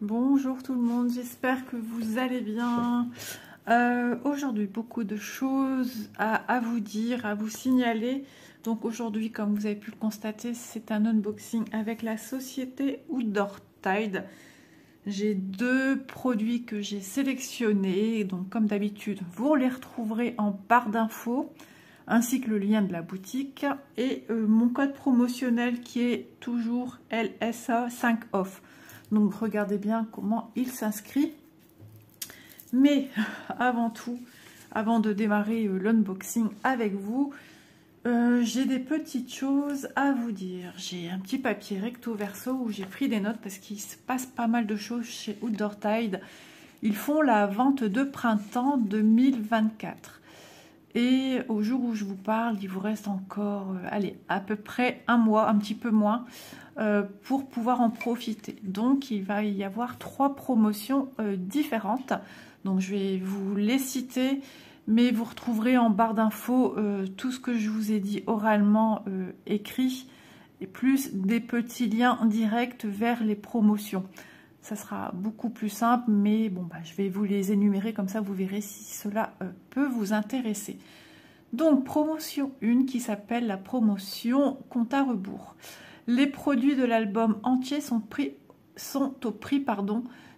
Bonjour tout le monde, j'espère que vous allez bien. Aujourd'hui, beaucoup de choses à vous dire, à vous signaler. Donc aujourd'hui, comme vous avez pu le constater, c'est un unboxing avec la société Outdoor Tide. J'ai deux produits que j'ai sélectionnés. Donc comme d'habitude, vous les retrouverez en barre d'infos, ainsi que le lien de la boutique et mon code promotionnel qui est toujours LSA 5 off. Donc regardez bien comment il s'inscrit. Mais avant tout, avant de démarrer l'unboxing avec vous, j'ai des petites choses à vous dire. J'ai un petit papier recto verso où j'ai pris des notes parce qu'il se passe pas mal de choses chez Outdoor Tide. Ils font la vente de printemps 2024. Et au jour où je vous parle, il vous reste encore, allez, à peu près un mois, un petit peu moins, pour pouvoir en profiter. Donc, il va y avoir 3 promotions différentes. Donc, je vais vous les citer, mais vous retrouverez en barre d'infos tout ce que je vous ai dit oralement écrit, et plus des petits liens directs vers les promotions. Ça sera beaucoup plus simple, mais bon, je vais vous les énumérer, comme ça vous verrez si cela peut vous intéresser. Donc, promotion 1 qui s'appelle la promotion compte à rebours. Les produits de l'album entier sont au prix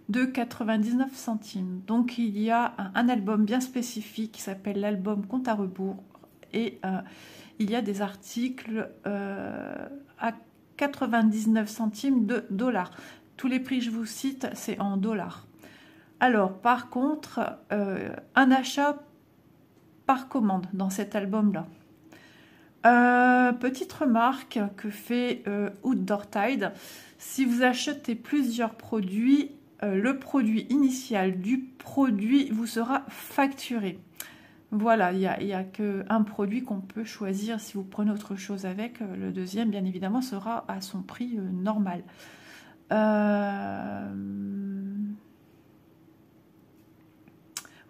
de 99 centimes. Donc, il y a un album bien spécifique qui s'appelle l'album compte à rebours. Et il y a des articles à 99 centimes de dollars. Tous les prix que je vous cite, c'est en dollars. Alors, par contre, un achat par commande dans cet album-là. Petite remarque que fait Outdoor Tide, si vous achetez plusieurs produits, le produit initial du produit vous sera facturé. Voilà, il n'y a qu'un produit qu'on peut choisir. Si vous prenez autre chose avec, le deuxième, bien évidemment, sera à son prix normal.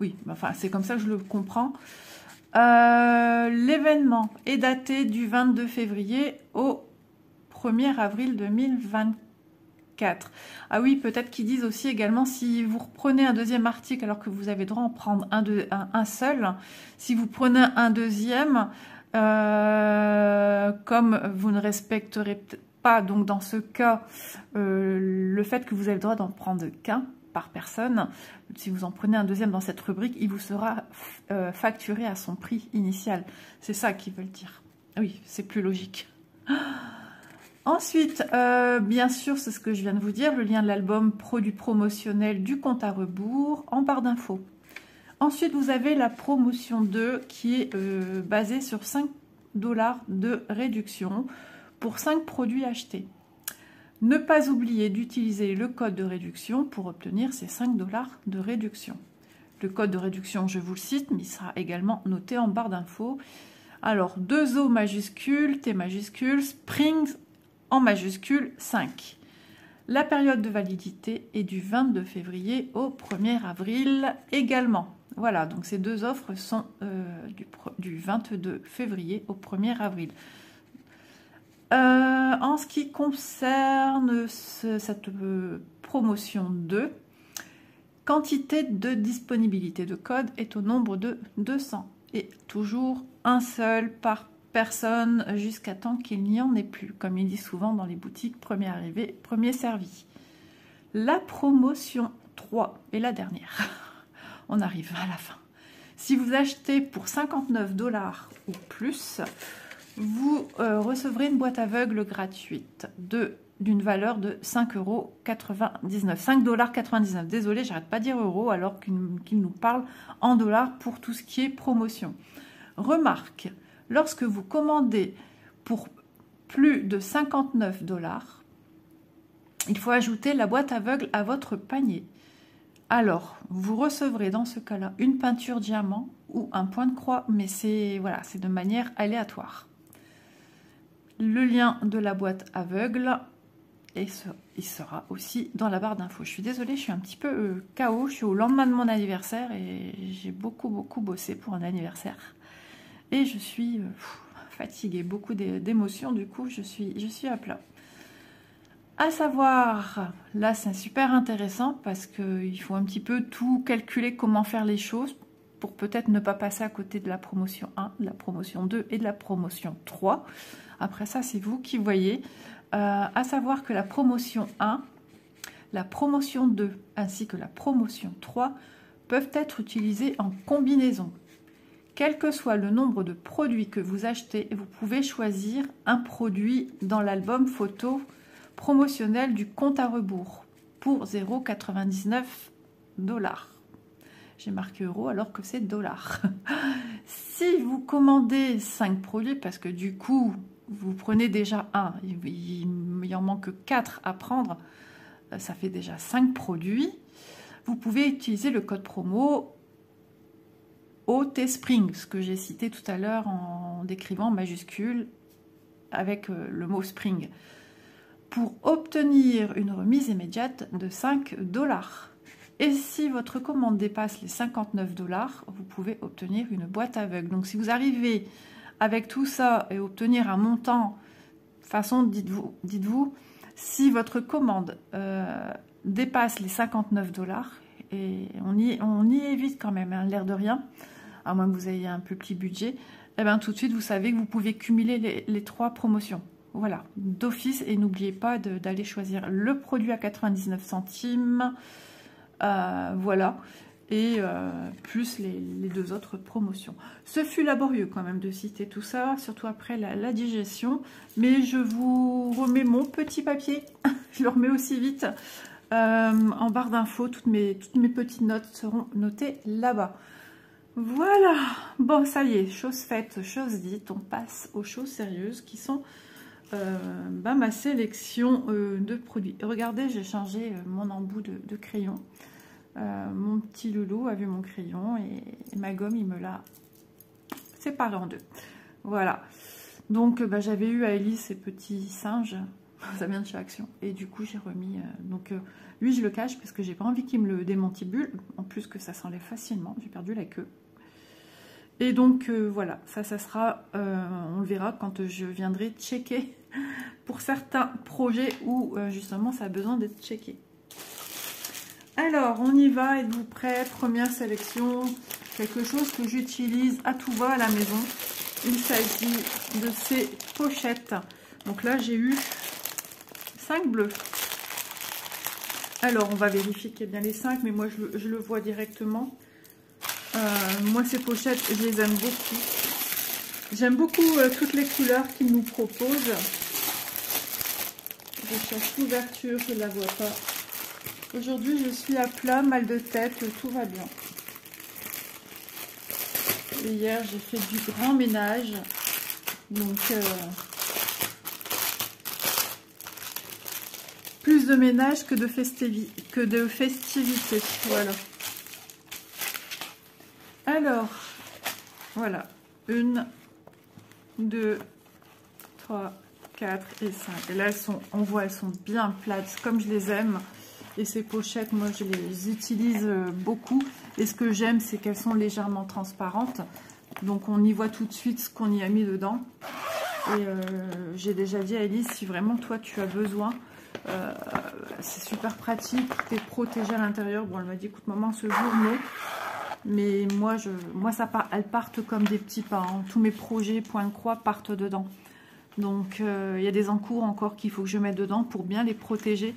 Oui, enfin, c'est comme ça que je le comprends. L'événement est daté du 22 février au 1er avril 2024. Ah oui, peut-être qu'ils disent aussi également, si vous reprenez un deuxième article alors que vous avez droit à en prendre un seul, si vous prenez un deuxième, comme vous ne respecterez pas, donc dans ce cas, le fait que vous avez le droit d'en prendre qu'un par personne, si vous en prenez un deuxième dans cette rubrique, il vous sera facturé à son prix initial. C'est ça qu'ils veulent dire. Oui, c'est plus logique. Ensuite, bien sûr, c'est ce que je viens de vous dire, le lien de l'album produit promotionnel du compte à rebours en barre d'infos. Ensuite, vous avez la promotion 2 qui est basée sur 5 $ de réduction pour 5 produits achetés. Ne pas oublier d'utiliser le code de réduction pour obtenir ces 5 $ de réduction. Le code de réduction, je vous le cite, mais il sera également noté en barre d'infos. Alors, 2 O majuscule, T majuscule, Springs en majuscule 5. La période de validité est du 22 février au 1er avril également. Voilà, donc ces deux offres sont du 22 février au 1er avril. En ce qui concerne cette promotion 2, quantité de disponibilité de code est au nombre de 200 et toujours un seul par personne jusqu'à temps qu'il n'y en ait plus, comme il dit souvent dans les boutiques, premier arrivé, premier servi. La promotion 3 est la dernière. On arrive à la fin. Si vous achetez pour 59 $ ou plus, vous recevrez une boîte aveugle gratuite d'une valeur de 5,99 €. 5,99 $. Désolée, j'arrête pas de dire euros alors qu'il nous parle en dollars pour tout ce qui est promotion. Remarque, lorsque vous commandez pour plus de 59 $, il faut ajouter la boîte aveugle à votre panier. Alors, vous recevrez dans ce cas-là une peinture diamant ou un point de croix, mais c'est voilà, c'est de manière aléatoire. Le lien de la boîte aveugle, et il sera aussi dans la barre d'infos. Je suis désolée, je suis un petit peu KO, je suis au lendemain de mon anniversaire et j'ai beaucoup bossé pour un anniversaire. Et je suis fatiguée, beaucoup d'émotions, du coup je suis à plat. À savoir, là c'est super intéressant parce qu'il faut un petit peu tout calculer, comment faire les choses pour peut-être ne pas passer à côté de la promotion 1, de la promotion 2 et de la promotion 3. Après ça, c'est vous qui voyez. À savoir que la promotion 1, la promotion 2 ainsi que la promotion 3 peuvent être utilisées en combinaison. Quel que soit le nombre de produits que vous achetez, vous pouvez choisir un produit dans l'album photo promotionnel du compte à rebours pour 0,99 $. J'ai marqué euro alors que c'est dollars. Si vous commandez 5 produits, parce que du coup, vous prenez déjà un, il en manque 4 à prendre, ça fait déjà 5 produits, vous pouvez utiliser le code promo OTSPRING, ce que j'ai cité tout à l'heure en décrivant en majuscule avec le mot spring, pour obtenir une remise immédiate de 5 $. Et si votre commande dépasse les 59 $, vous pouvez obtenir une boîte aveugle. Donc si vous arrivez avec tout ça et obtenir un montant, façon, dites-vous, si votre commande dépasse les 59 $, et on y est vite quand même, hein, l'air de rien, à moins que vous ayez un plus petit budget, et bien tout de suite vous savez que vous pouvez cumuler les 3 promotions. Voilà, d'office, et n'oubliez pas d'aller choisir le produit à 99 centimes, voilà, et plus les 2 autres promotions. Ce fut laborieux quand même de citer tout ça, surtout après la digestion, mais je vous remets mon petit papier, je le remets aussi vite, en barre d'infos, toutes mes petites notes seront notées là-bas. Voilà, bon ça y est, chose faite, chose dite, on passe aux choses sérieuses qui sont ma sélection de produits. Regardez, j'ai changé mon embout de crayon. Mon petit loulou a vu mon crayon et ma gomme, il me l'a séparé en 2. Voilà. Donc j'avais eu à Ellie ces petits singes, ça vient de chez Action. Et du coup j'ai remis, lui je le cache parce que j'ai pas envie qu'il me le démantibule. En plus que ça s'enlève facilement, j'ai perdu la queue. Et donc voilà, ça sera, on le verra quand je viendrai checker pour certains projets où justement ça a besoin d'être checké. Alors on y va, êtes-vous prêts? Première sélection, quelque chose que j'utilise à tout va à la maison. Il s'agit de ces pochettes. Donc là j'ai eu 5 bleus. Alors on va vérifier qu'il y a bien les 5, mais moi je le vois directement. Moi ces pochettes je les aime beaucoup. J'aime beaucoup toutes les couleurs qu'ils nous proposent. Je cherche l'ouverture, je ne la vois pas. Aujourd'hui je suis à plat, mal de tête, tout va bien. Et hier j'ai fait du grand ménage. Donc plus de ménage que de festivités. Voilà. Alors, voilà, 1, 2, 3, 4 et 5. Et là, on voit, elles sont bien plates, comme je les aime. Et ces pochettes, moi, je les utilise beaucoup. Et ce que j'aime, c'est qu'elles sont légèrement transparentes. Donc, on y voit tout de suite ce qu'on y a mis dedans. Et j'ai déjà dit à Elise, si vraiment, toi, tu as besoin, c'est super pratique, tu es protégée à l'intérieur. Bon, elle m'a dit, écoute, maman, ce jour, non. Mais moi elles partent comme des petits pas. Hein. Tous mes projets point croix partent dedans. Donc, il y a des encours encore qu'il faut que je mette dedans pour bien les protéger.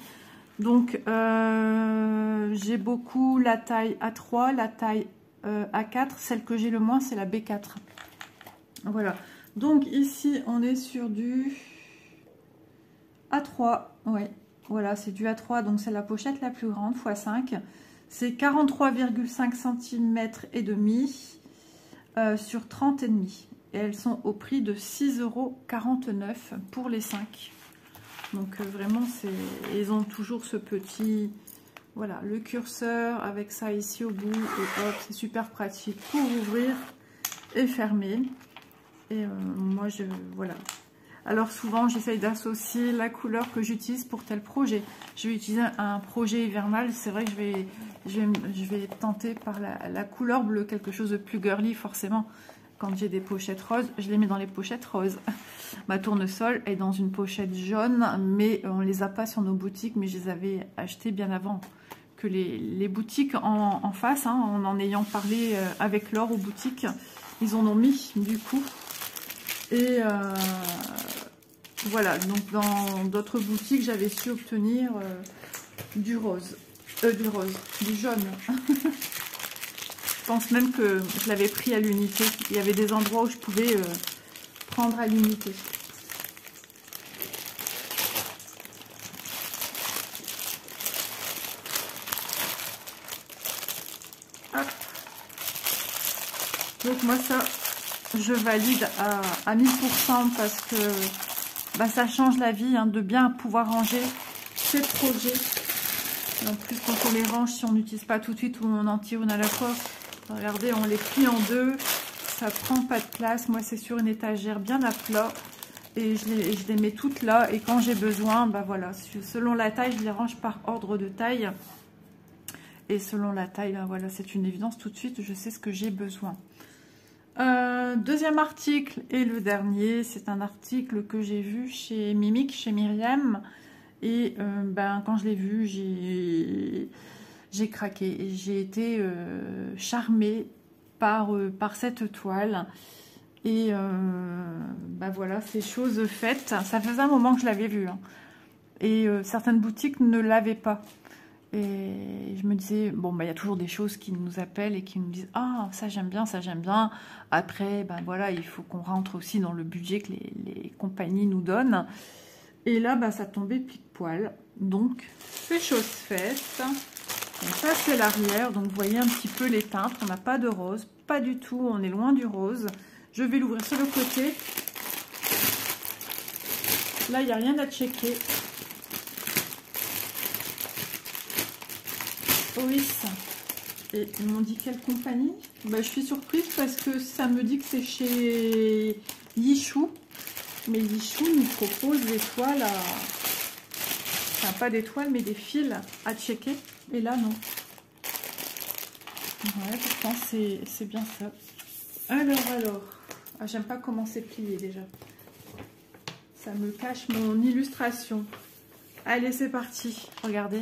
Donc, j'ai beaucoup la taille A3, la taille A4. Celle que j'ai le moins, c'est la B4. Voilà. Donc, ici, on est sur du A3. Ouais, voilà, c'est du A3. Donc, c'est la pochette la plus grande, x5. C'est 43,5 cm et demi sur 30,5. Et elles sont au prix de 6,49 € pour les 5. Donc vraiment, ils ont toujours ce petit, voilà, le curseur avec ça ici au bout. Et hop, c'est super pratique pour ouvrir et fermer. Et moi, voilà. Alors souvent, j'essaye d'associer la couleur que j'utilise pour tel projet. Je vais utiliser un projet hivernal. C'est vrai que je vais tenter par la couleur bleue, quelque chose de plus girly forcément. quand j'ai des pochettes roses, je les mets dans les pochettes roses. Ma tournesol est dans une pochette jaune, mais on les a pas sur nos boutiques, mais je les avais achetées bien avant que les boutiques en face, hein, en ayant parlé avec Laure aux boutiques, ils en ont mis du coup. Et voilà, donc dans d'autres boutiques, j'avais su obtenir du jaune. Je pense même que je l'avais pris à l'unité. Il y avait des endroits où je pouvais prendre à l'unité. Donc moi ça, je valide à 1000% parce que bah, ça change la vie hein, de bien pouvoir ranger ses projets. En plus quand on les range, si on n'utilise pas tout de suite ou on en tire une à la fois, regardez, on les plie en deux, ça prend pas de place. Moi c'est sur une étagère bien à plat et je les mets toutes là et quand j'ai besoin, bah voilà, selon la taille, je les range par ordre de taille. Et selon la taille, là, voilà, c'est une évidence, tout de suite, je sais ce que j'ai besoin. Deuxième article et le dernier, c'est un article que j'ai vu chez Mimic, chez Myriam. Et ben, quand je l'ai vu, j'ai craqué. J'ai été charmée par cette toile. Et ben voilà, c'est chose faite. Ça faisait un moment que je l'avais vu. Hein. Et certaines boutiques ne l'avaient pas. Et je me disais, bon, bah, y a toujours des choses qui nous appellent et qui nous disent, ah, ça j'aime bien, ça j'aime bien. Après, ben voilà, il faut qu'on rentre aussi dans le budget que les compagnies nous donnent. Et là, bah, ça tombait pile-poil. Donc, c'est chose faite. Donc, ça, c'est l'arrière. Donc, vous voyez un petit peu les teintes. On n'a pas de rose. Pas du tout. On est loin du rose. Je vais l'ouvrir sur le côté. Là, il n'y a rien à checker. Oui. Et ils m'ont dit quelle compagnie? Bah, je suis surprise parce que ça me dit que c'est chez Yichou. Mais Yichou nous propose des toiles à... Enfin, pas des toiles, mais des fils à checker. Et là, non. Ouais, pourtant, c'est bien ça. Alors. Ah, j'aime pas comment c'est plié, déjà. Ça me cache mon illustration. Allez, c'est parti. Regardez.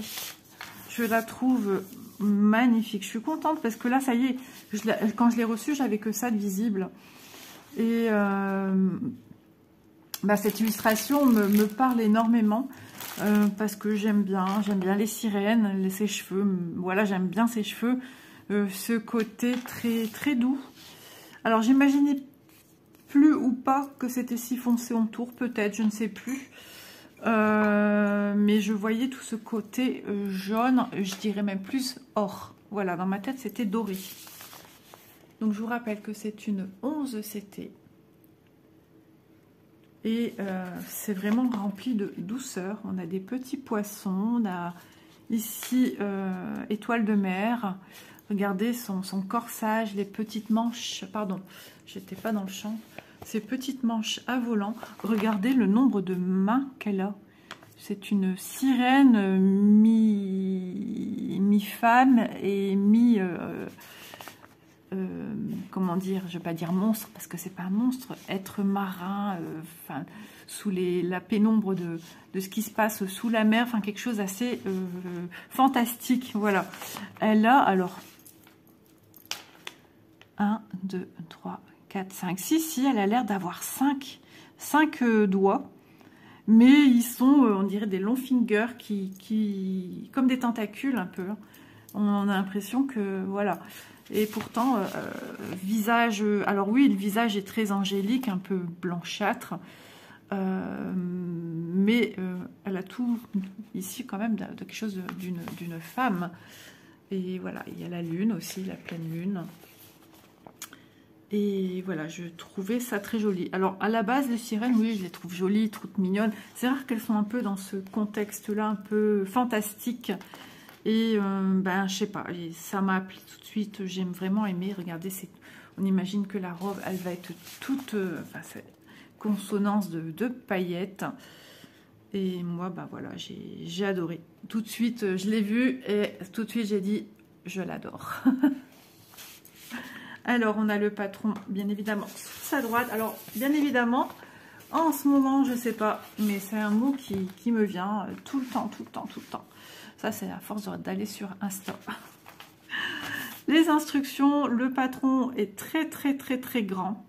Je la trouve magnifique. Je suis contente parce que là, ça y est. Quand je l'ai reçue, j'avais que ça de visible. Et... bah, cette illustration me parle énormément parce que j'aime bien les sirènes, ses cheveux, voilà, j'aime bien ses cheveux, ce côté très très doux. Alors j'imaginais plus ou pas que c'était si foncé autour, peut-être, je ne sais plus, mais je voyais tout ce côté jaune, je dirais même plus or, voilà, dans ma tête c'était doré. Donc je vous rappelle que c'est une 11 CT. Et c'est vraiment rempli de douceur. On a des petits poissons. On a ici étoile de mer. Regardez son corsage, les petites manches. Pardon, j'étais pas dans le champ. Ces petites manches à volant. Regardez le nombre de mains qu'elle a. C'est une sirène mi-femme et mi... comment dire, je ne vais pas dire monstre parce que c'est pas un monstre, être marin, enfin sous la pénombre de ce qui se passe sous la mer, enfin quelque chose assez fantastique. Voilà, elle a alors 1, 2, 3, 4, 5, 6, elle a l'air d'avoir 5 doigts, mais ils sont, on dirait des longs fingers qui comme des tentacules un peu. On a l'impression que voilà. Et pourtant, visage... alors oui, le visage est très angélique, un peu blanchâtre. Mais elle a tout ici quand même de quelque chose d'une femme. Et voilà, il y a la lune aussi, la pleine lune. Et voilà, je trouvais ça très joli. Alors, à la base, les sirènes, oui, je les trouve jolies, toutes mignonnes. C'est rare qu'elles sont un peu dans ce contexte-là, un peu fantastique. Et ben je sais pas, et ça m'a appelé tout de suite, j'aime vraiment aimer. Regardez, on imagine que la robe elle va être toute enfin, consonance de paillettes. Et moi bah voilà, j'ai adoré. Tout de suite je l'ai vue et tout de suite j'ai dit je l'adore. Alors, on a le patron, bien évidemment, sur sa droite. Alors, bien évidemment, en ce moment, je ne sais pas, mais c'est un mot qui me vient tout le temps, tout le temps, tout le temps. Ça, c'est à force d'aller sur Insta. Les instructions, le patron est très, très, très, très grand.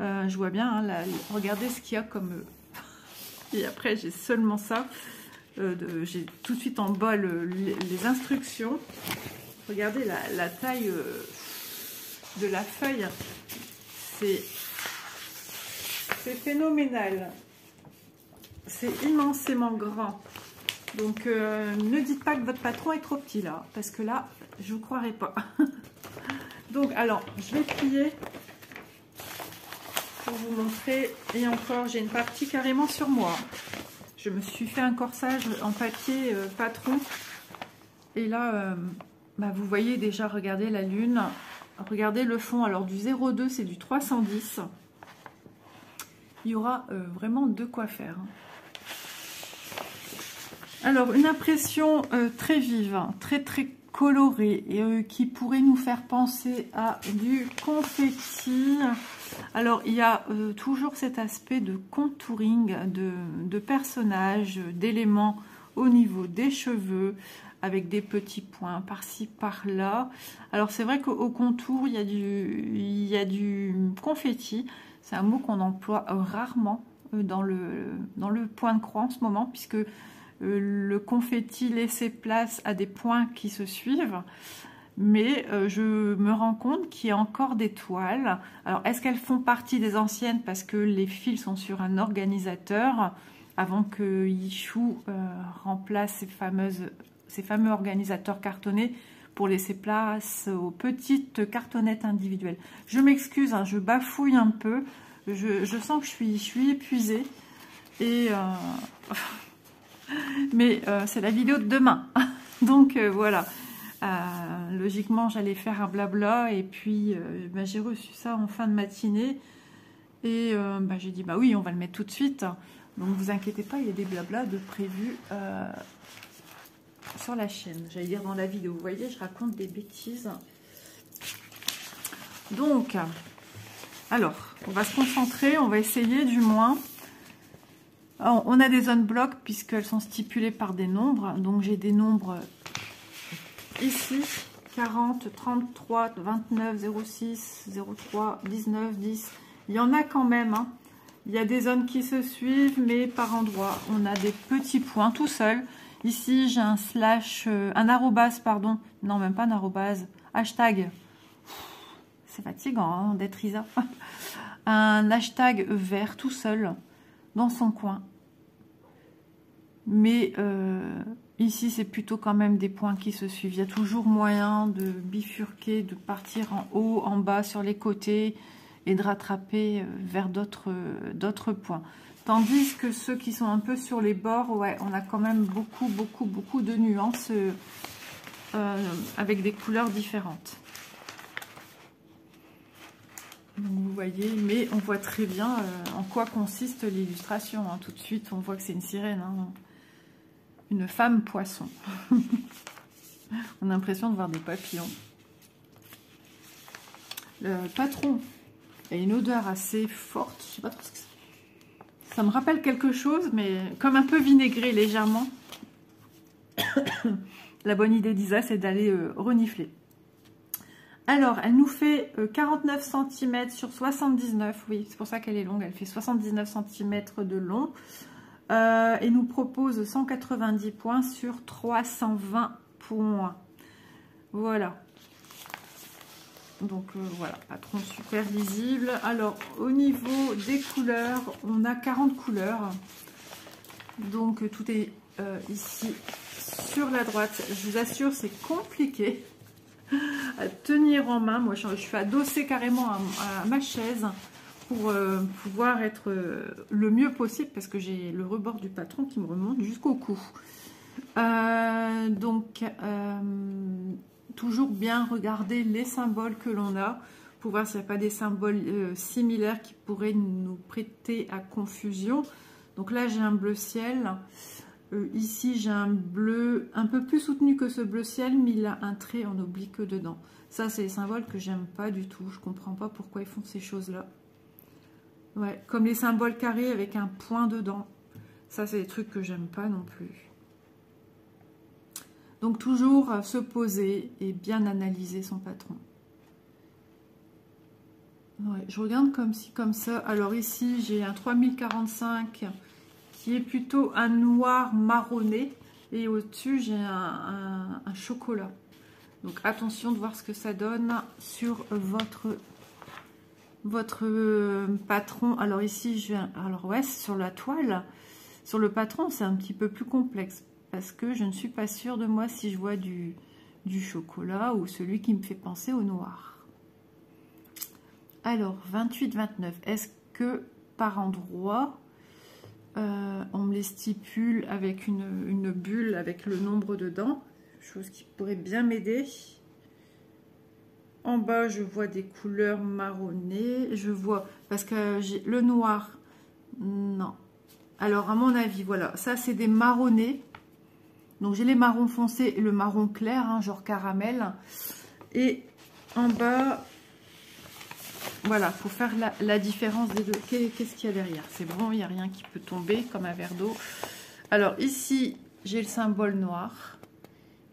Je vois bien, hein, là, regardez ce qu'il y a comme... Et après, j'ai seulement ça. J'ai tout de suite en bas les instructions. Regardez la taille de la feuille. C'est phénoménal. C'est immensément grand. Donc, ne dites pas que votre patron est trop petit là. Parce que là, je ne vous croirais pas. Donc, alors, je vais plier pour vous montrer. Et encore, j'ai une partie carrément sur moi. Je me suis fait un corsage en papier patron. Et là, bah, vous voyez déjà, regardez la lune. Regardez le fond. Alors, du 02, c'est du 310. Il y aura vraiment de quoi faire. Alors, une impression très vive, très très colorée et qui pourrait nous faire penser à du confetti. Alors, il y a toujours cet aspect de contouring de personnages, d'éléments au niveau des cheveux, avec des petits points par-ci, par-là. Alors, c'est vrai qu'au contour, il y a du confetti. C'est un mot qu'on emploie rarement dans le point de croix en ce moment, puisque le confetti laissait place à des points qui se suivent. Mais je me rends compte qu'il y a encore des toiles. Alors, est-ce qu'elles font partie des anciennes parce que les fils sont sur un organisateur avant que Yichou remplace ces fameux organisateurs cartonnés pour laisser place aux petites cartonnettes individuelles. Je m'excuse, hein, je bafouille un peu. Je sens que je suis épuisée. Et mais c'est la vidéo de demain. Donc voilà. Logiquement, j'allais faire un blabla. Et puis, bah, j'ai reçu ça en fin de matinée. Et bah, j'ai dit, bah oui, on va le mettre tout de suite. Donc, vous inquiétez pas, il y a des blablas de prévus sur la chaîne. J'allais dire dans la vidéo. Vous voyez, je raconte des bêtises. Donc, alors, on va se concentrer. On va essayer du moins. Alors, on a des zones blocs puisqu'elles sont stipulées par des nombres. Donc, j'ai des nombres ici. 40, 33, 29, 06, 03, 19, 10. Il y en a quand même. Hein. Il y a des zones qui se suivent, mais par endroits. On a des petits points tout seul. Ici, j'ai un slash, un arrobase, pardon. Non, même pas un arrobase. Hashtag. C'est fatigant hein, d'être Isa. Un hashtag vert tout seul dans son coin. Mais ici, c'est plutôt quand même des points qui se suivent. Il y a toujours moyen de bifurquer, de partir en haut, en bas, sur les côtés et de rattraper vers d'autres points. Tandis que ceux qui sont un peu sur les bords, ouais, on a quand même beaucoup de nuances avec des couleurs différentes. Donc, vous voyez, mais on voit très bien en quoi consiste l'illustration. Hein. Tout de suite, on voit que c'est une sirène. Hein. Une femme poisson. On a l'impression de voir des papillons. Le patron a une odeur assez forte. Je sais pas trop ce que c'est. Ça me rappelle quelque chose, mais comme un peu vinaigré légèrement. La bonne idée d'Isa, c'est d'aller renifler. Alors, elle nous fait 49 cm sur 79. Oui, c'est pour ça qu'elle est longue. Elle fait 79 cm de long. Et nous propose 190 points sur 320 points. Voilà. Donc voilà, patron super visible. Alors, au niveau des couleurs, on a 40 couleurs. Donc, tout est ici sur la droite. Je vous assure, c'est compliqué à tenir en main. Moi, je suis adossée carrément à ma chaise pour pouvoir être le mieux possible parce que j'ai le rebord du patron qui me remonte jusqu'au cou. Donc, toujours bien regarder les symboles que l'on a pour voir s'il n'y a pas des symboles similaires qui pourraient nous prêter à confusion. Donc là, j'ai un bleu ciel. Ici, j'ai un bleu un peu plus soutenu que ce bleu ciel, mais il a un trait en oblique dedans. Ça, c'est les symboles que j'aime pas du tout. Je comprends pas pourquoi ils font ces choses-là. Ouais, comme les symboles carrés avec un point dedans. Ça, c'est des trucs que j'aime pas non plus. Donc, toujours se poser et bien analyser son patron. Ouais, je regarde comme ci, comme ça. Alors ici, j'ai un 3045 qui est plutôt un noir marronné. Et au-dessus, j'ai un chocolat. Donc, attention de voir ce que ça donne sur votre patron. Alors ici, je vais... Alors ouais, sur la toile, sur le patron, c'est un petit peu plus complexe. Parce que je ne suis pas sûre de moi si je vois du chocolat ou celui qui me fait penser au noir. Alors, 28-29, est-ce que par endroit, on me les stipule avec une bulle avec le nombre dedans, chose qui pourrait bien m'aider. En bas, je vois des couleurs marronnées, je vois, parce que j'ai le noir, non. Alors, à mon avis, voilà, ça c'est des marronnés. Donc, j'ai les marrons foncés et le marron clair, hein, genre caramel. Et en bas... Voilà, il faut faire la différence des deux. Qu'est-ce qu'il y a derrière? C'est bon, il n'y a rien qui peut tomber comme un verre d'eau. Alors ici, j'ai le symbole noir,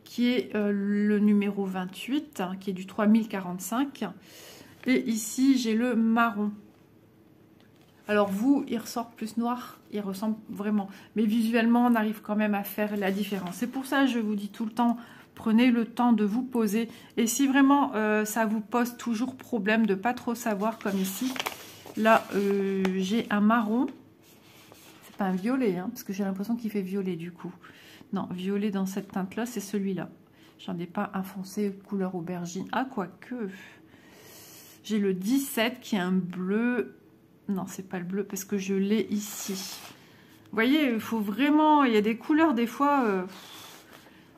qui est le numéro 28, hein, qui est du 3045. Et ici, j'ai le marron. Alors vous, il ressort plus noir, il ressemble vraiment. Mais visuellement, on arrive quand même à faire la différence. C'est pour ça que je vous dis tout le temps... Prenez le temps de vous poser. Et si vraiment ça vous pose toujours problème de pas trop savoir, comme ici, là j'ai un marron. C'est pas un violet, hein, parce que j'ai l'impression qu'il fait violet du coup. Non, violet dans cette teinte-là, c'est celui-là. J'en ai pas un foncé couleur aubergine. Ah, quoique. J'ai le 17 qui est un bleu. Non, c'est pas le bleu parce que je l'ai ici. Vous voyez, il faut vraiment... Il y a des couleurs des fois...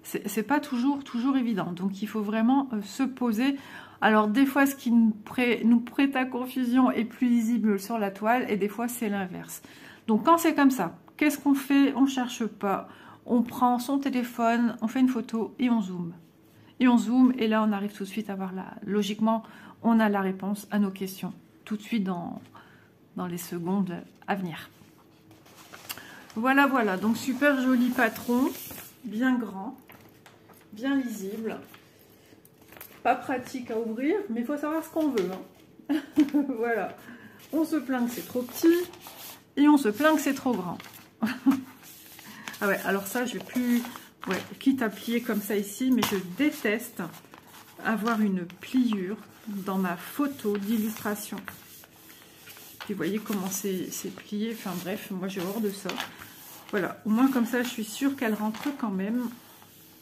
c'est pas toujours évident, donc il faut vraiment se poser. Alors des fois ce qui nous prête à confusion est plus lisible sur la toile et des fois c'est l'inverse. Donc quand c'est comme ça, qu'est-ce qu'on fait? On cherche pas, on prend son téléphone, on fait une photo et on zoome. Et on zoome et là on arrive tout de suite à voir logiquement on a la réponse à nos questions tout de suite dans les secondes à venir. Voilà, voilà, donc super joli patron, bien grand. Bien lisible, pas pratique à ouvrir, mais il faut savoir ce qu'on veut. Hein. Voilà, on se plaint que c'est trop petit et on se plaint que c'est trop grand. Ah ouais, alors ça, je vais plus, ouais, quitte à plier comme ça ici, mais je déteste avoir une pliure dans ma photo d'illustration. Puis vous voyez comment c'est plié, enfin bref, moi j'ai horreur de ça. Voilà, au moins comme ça, je suis sûre qu'elle rentre quand même,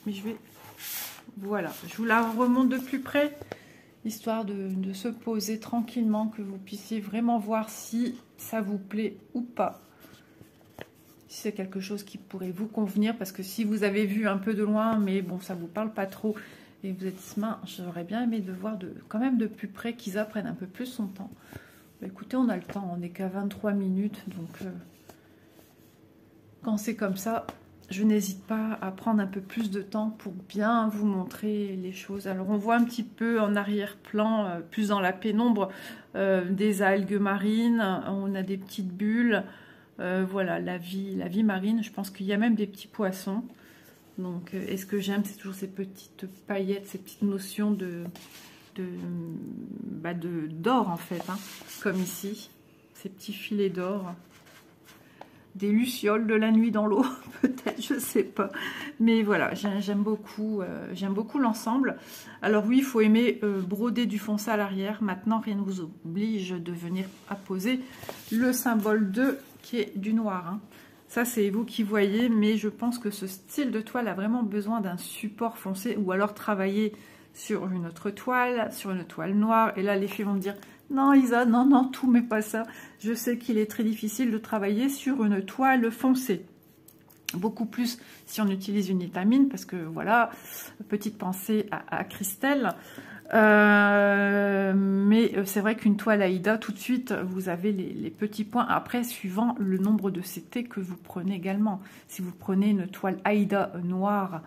mais je vais... Voilà, je vous la remonte de plus près, histoire de se poser tranquillement, que vous puissiez vraiment voir si ça vous plaît ou pas. Si c'est quelque chose qui pourrait vous convenir, parce que si vous avez vu un peu de loin, mais bon, ça vous parle pas trop, et vous êtes mince, j'aurais bien aimé de voir quand même de plus près, qu'ils apprennent un peu plus son temps. Bah, écoutez, on a le temps, on n'est qu'à 23 minutes, donc quand c'est comme ça... Je n'hésite pas à prendre un peu plus de temps pour bien vous montrer les choses. Alors, on voit un petit peu en arrière-plan, plus dans la pénombre, des algues marines. On a des petites bulles. Voilà, la vie marine. Je pense qu'il y a même des petits poissons. Donc, et ce que j'aime, c'est toujours ces petites paillettes, ces petites notions d'or, en fait. Hein, comme ici, ces petits filets d'or. Des lucioles de la nuit dans l'eau, peut-être, je sais pas. Mais voilà, j'aime beaucoup l'ensemble. Alors oui, il faut aimer broder du foncé à l'arrière. Maintenant, rien ne vous oblige de venir apposer le symbole 2 qui est du noir. Hein. Ça, c'est vous qui voyez, mais je pense que ce style de toile a vraiment besoin d'un support foncé ou alors travailler sur une autre toile, sur une toile noire. Et là, les filles vont me dire... Non Isa, non, non, tout mais pas ça. Je sais qu'il est très difficile de travailler sur une toile foncée. Beaucoup plus si on utilise une étamine, parce que voilà, petite pensée à Christelle. Mais c'est vrai qu'une toile Aïda, tout de suite, vous avez les petits points. Après, suivant le nombre de CT que vous prenez également. Si vous prenez une toile Aïda noire,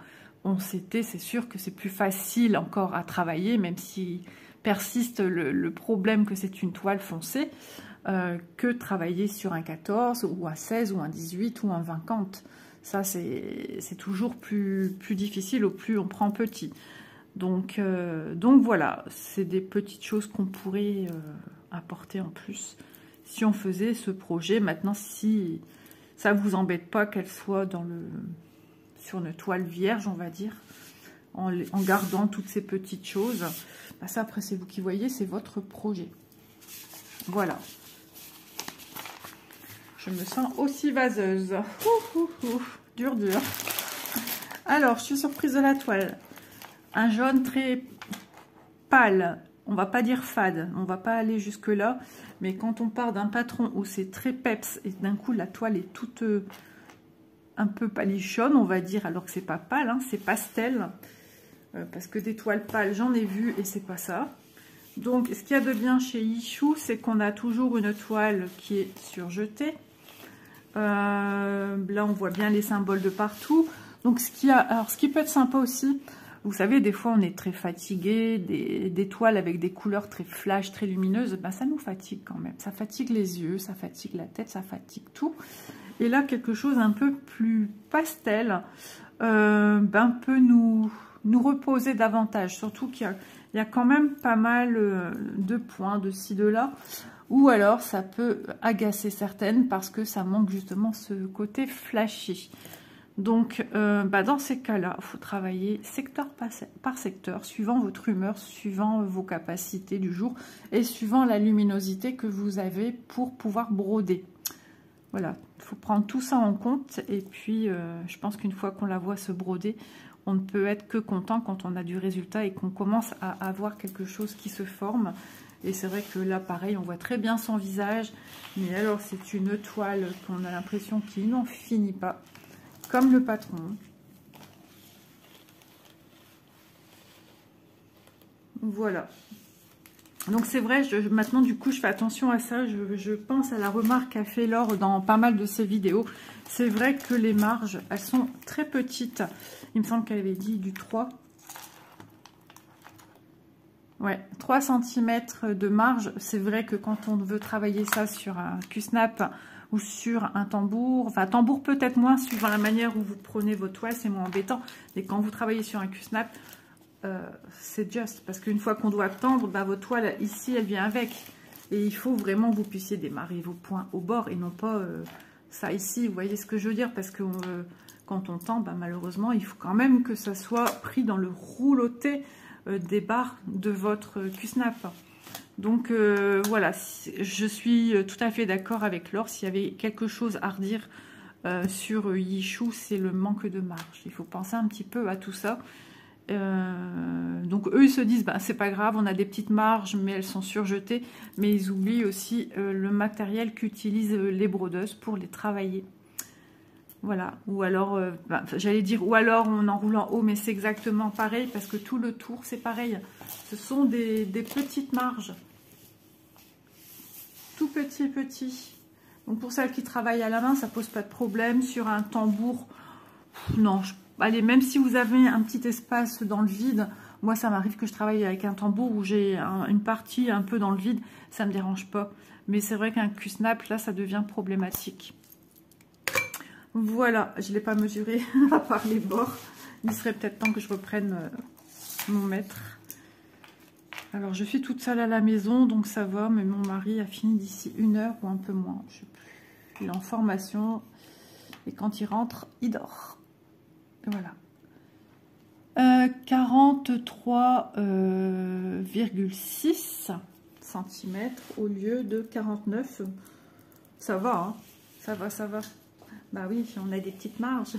11 CT, c'est sûr que c'est plus facile encore à travailler, même si persiste le problème que c'est une toile foncée, que travailler sur un 14 ou un 16 ou un 18 ou un 20. Ça, c'est toujours plus difficile au plus on prend petit. Donc voilà, c'est des petites choses qu'on pourrait apporter en plus si on faisait ce projet. Maintenant, si ça ne vous embête pas qu'elle soit sur une toile vierge, on va dire, en gardant toutes ces petites choses, bah ça après c'est vous qui voyez, c'est votre projet. Voilà. Je me sens aussi vaseuse. Dur. Alors, je suis surprise de la toile. Un jaune très pâle. On va pas dire fade. On va pas aller jusque là. Mais quand on part d'un patron où c'est très peps et d'un coup la toile est toute un peu palichonne, on va dire, alors que c'est pas pâle, hein, c'est pastel. Parce que des toiles pâles, j'en ai vu et c'est pas ça. Donc, ce qu'il y a de bien chez Yichou, c'est qu'on a toujours une toile qui est surjetée. Là on voit bien les symboles de partout. Donc ce qui peut être sympa aussi, vous savez, des fois on est très fatigué, des toiles avec des couleurs très flash, très lumineuses, ben ça nous fatigue quand même. Ça fatigue les yeux, ça fatigue la tête, ça fatigue tout. Et là quelque chose un peu plus pastel peut nous reposer davantage. Surtout qu'il y a quand même pas mal de points de ci, de là. Ou alors ça peut agacer certaines parce que ça manque justement ce côté flashy. Donc dans ces cas-là, il faut travailler secteur par secteur, suivant votre humeur, suivant vos capacités du jour et suivant la luminosité que vous avez pour pouvoir broder. Voilà, il faut prendre tout ça en compte. Et puis je pense qu'une fois qu'on la voit se broder, on ne peut être que content quand on a du résultat et qu'on commence à avoir quelque chose qui se forme. Et c'est vrai que là, pareil, on voit très bien son visage. Mais alors, c'est une toile qu'on a l'impression qu'il n'en finit pas. Comme le patron. Voilà. Donc, c'est vrai, maintenant, du coup, je fais attention à ça. Je pense à la remarque qu'a fait Laure dans pas mal de ses vidéos. C'est vrai que les marges, elles sont très petites. Il me semble qu'elle avait dit du 3. Ouais, 3 cm de marge. C'est vrai que quand on veut travailler ça sur un Q-snap ou sur un tambour, enfin tambour peut-être moins suivant la manière où vous prenez vos toiles, c'est moins embêtant. Mais quand vous travaillez sur un Q-snap, c'est juste parce qu'une fois qu'on doit tendre, votre toile ici elle vient avec. Et il faut vraiment que vous puissiez démarrer vos points au bord et non pas ça ici. Vous voyez ce que je veux dire? Parce que quand on tend, malheureusement, il faut quand même que ça soit pris dans le rouloté des barres de votre Q-snap. Donc voilà, je suis tout à fait d'accord avec Laure. S'il y avait quelque chose à redire sur Yichou, c'est le manque de marge. Il faut penser un petit peu à tout ça. Donc eux ils se disent c'est pas grave, on a des petites marges mais elles sont surjetées, mais ils oublient aussi le matériel qu'utilisent les brodeuses pour les travailler. Voilà, ou alors, j'allais dire, ou alors on enroule en haut, mais c'est exactement pareil, parce que tout le tour, c'est pareil. Ce sont des petites marges. Tout petit. Donc pour celles qui travaillent à la main, ça pose pas de problème. Sur un tambour, non, allez, même si vous avez un petit espace dans le vide, moi ça m'arrive que je travaille avec un tambour où j'ai une partie un peu dans le vide, ça me dérange pas. Mais c'est vrai qu'un Q-snap, là, ça devient problématique. Voilà, je ne l'ai pas mesuré à part les bords. Il serait peut-être temps que je reprenne mon mètre. Alors, je suis toute seule à la maison, donc ça va. Mais mon mari a fini d'ici 1 heure ou un peu moins. Je sais plus. Il est en formation. Et quand il rentre, il dort. Voilà. 43,6 cm au lieu de 49. Ça va, hein. Ça va. Bah oui, on a des petites marges.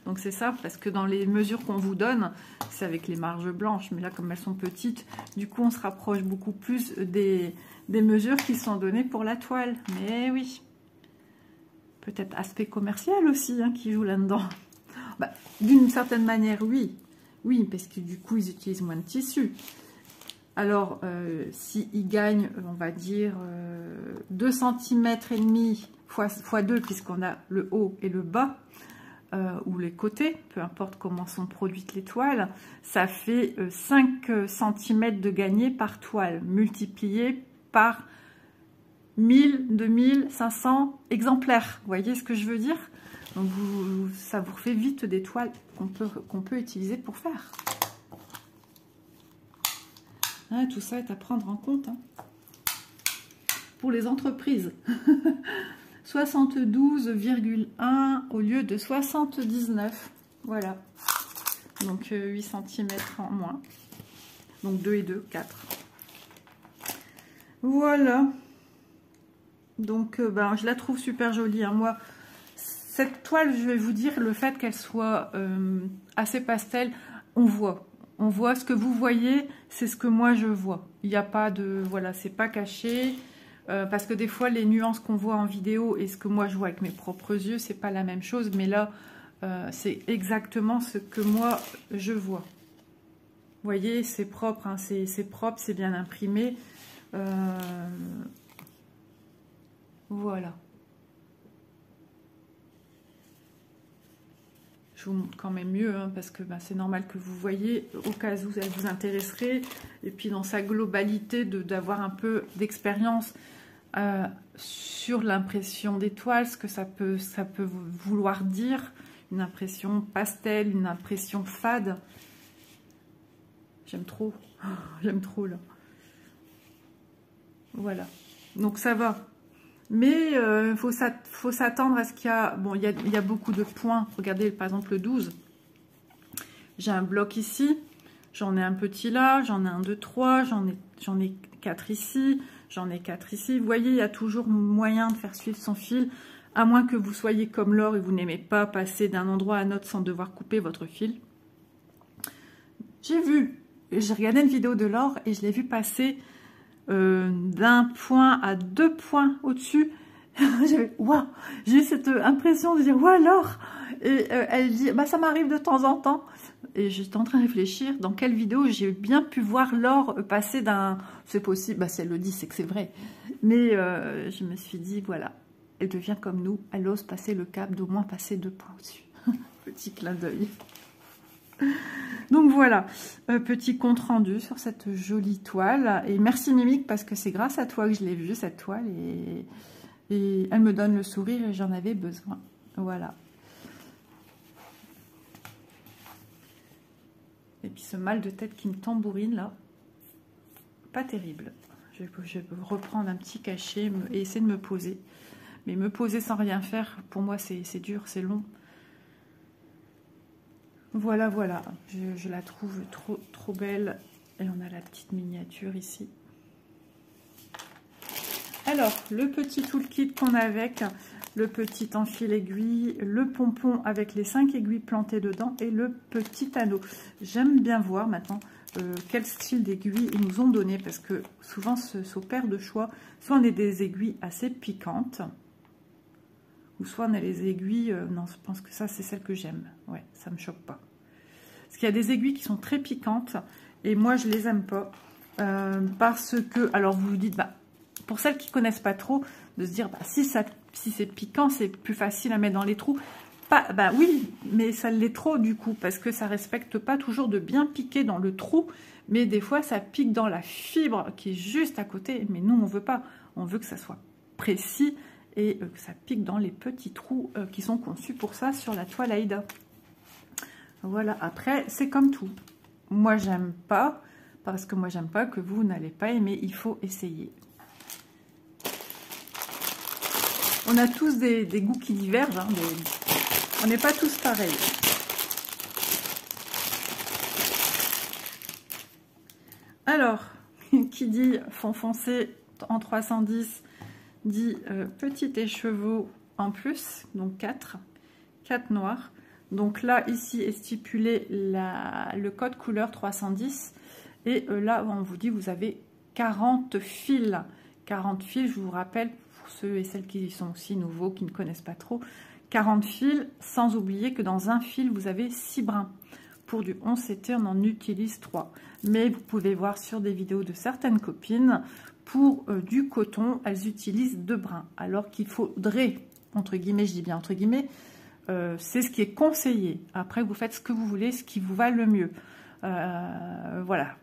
Donc c'est ça, parce que dans les mesures qu'on vous donne, c'est avec les marges blanches. Mais là, comme elles sont petites, du coup, on se rapproche beaucoup plus des mesures qui sont données pour la toile. Mais oui. Peut-être aspect commercial aussi, hein, qui joue là-dedans. D'une certaine manière, oui. Oui, parce que du coup, ils utilisent moins de tissu. Alors, s'il gagne, on va dire 2 cm et demi x 2, puisqu'on a le haut et le bas, ou les côtés, peu importe comment sont produites les toiles, ça fait 5 cm de gagné par toile, multiplié par 1000, 2000, 500 exemplaires. Vous voyez ce que je veux dire? Donc, ça vous fait vite des toiles qu'on peut utiliser pour faire. Hein, tout ça est à prendre en compte. Hein. Pour les entreprises. 72,1 au lieu de 79. Voilà. Donc 8 cm en moins. Donc 2 et 2, 4. Voilà. Donc ben, je la trouve super jolie. Hein. Moi, cette toile, je vais vous dire, le fait qu'elle soit assez pastel, on voit. On voit ce que vous voyez, c'est ce que moi je vois. Il n'y a pas de... Voilà, c'est pas caché. Parce que des fois, les nuances qu'on voit en vidéo et ce que moi je vois avec mes propres yeux, c'est pas la même chose. Mais là, c'est exactement ce que moi je vois. Vous voyez, c'est propre, hein, c'est propre, c'est bien imprimé. Voilà. Je vous montre quand même mieux, hein, parce que ben, c'est normal que vous voyez, au cas où elle vous intéresserait. Et puis dans sa globalité, d'avoir un peu d'expérience sur l'impression des toiles, ce que ça peut vouloir dire. Une impression pastel, une impression fade. J'aime trop. Oh, j'aime trop là. Voilà. Donc ça va. Mais faut s'attendre à ce qu'il y a... Bon, il y a beaucoup de points. Regardez, par exemple, le 12. J'ai un bloc ici. J'en ai un petit là. J'en ai un 2, 3. J'en ai 4 ici. J'en ai 4 ici. Vous voyez, il y a toujours moyen de faire suivre son fil. À moins que vous soyez comme Laure et vous n'aimez pas passer d'un endroit à un autre sans devoir couper votre fil. J'ai regardé une vidéo de Laure et je l'ai vu passer... d'un point à 2 points au-dessus. Waouh, j'ai eu cette impression de dire waouh, alors, et elle dit bah ça m'arrive de temps en temps, et j'étais en train de réfléchir dans quelle vidéo j'ai bien pu voir Laure passer d'un, c'est possible, bah si elle le dit c'est que c'est vrai, mais je me suis dit voilà, elle devient comme nous, elle ose passer le cap d'au moins passer 2 points au-dessus. Petit clin d'œil. Donc voilà, petit compte rendu sur cette jolie toile. Et merci Mimique, parce que c'est grâce à toi que je l'ai vue, cette toile. Et elle me donne le sourire et j'en avais besoin. Voilà. Et puis ce mal de tête qui me tambourine là, pas terrible. Je vais reprendre un petit cachet et essayer de me poser. Mais me poser sans rien faire, pour moi c'est dur, c'est long. Voilà, voilà, je la trouve trop belle. Et on a la petite miniature ici. Alors, le petit toolkit qu'on a avec, le petit enfil aiguille, le pompon avec les 5 aiguilles plantées dedans et le petit anneau. J'aime bien voir maintenant quel style d'aiguille ils nous ont donné, parce que souvent s'opère de choix. Soit on a des aiguilles assez piquantes, ou soit on a les aiguilles... non, je pense que ça, c'est celle que j'aime. Ouais, ça me choque pas. Parce qu'il y a des aiguilles qui sont très piquantes, et moi, je les aime pas. Parce que... Alors, vous vous dites, bah, pour celles qui connaissent pas trop, de se dire, bah, si c'est piquant, c'est plus facile à mettre dans les trous. Bah oui, mais ça l'est trop du coup, parce que ça respecte pas toujours de bien piquer dans le trou, mais des fois, ça pique dans la fibre qui est juste à côté. Mais nous, on veut pas. On veut que ça soit précis, et que ça pique dans les petits trous qui sont conçus pour ça sur la toile Aïda. Voilà, après, c'est comme tout. Moi, j'aime pas, parce que moi, j'aime pas que vous n'allez pas aimer. Il faut essayer. On a tous des goûts qui divergent. Hein, on n'est pas tous pareils. Alors, qui dit fond foncé en 310, dit petit écheveau en plus, donc 4 noirs. Donc là, ici est stipulé le code couleur 310. Et là, on vous dit, vous avez 40 fils. 40 fils, je vous rappelle, pour ceux et celles qui sont aussi nouveaux, qui ne connaissent pas trop, 40 fils, sans oublier que dans un fil, vous avez 6 brins. pour du 11CT, on en utilise 3. Mais vous pouvez voir sur des vidéos de certaines copines, pour du coton, elles utilisent 2 brins. Alors qu'il faudrait, entre guillemets, je dis bien entre guillemets, c'est ce qui est conseillé. Après, vous faites ce que vous voulez, ce qui vous va le mieux. Voilà.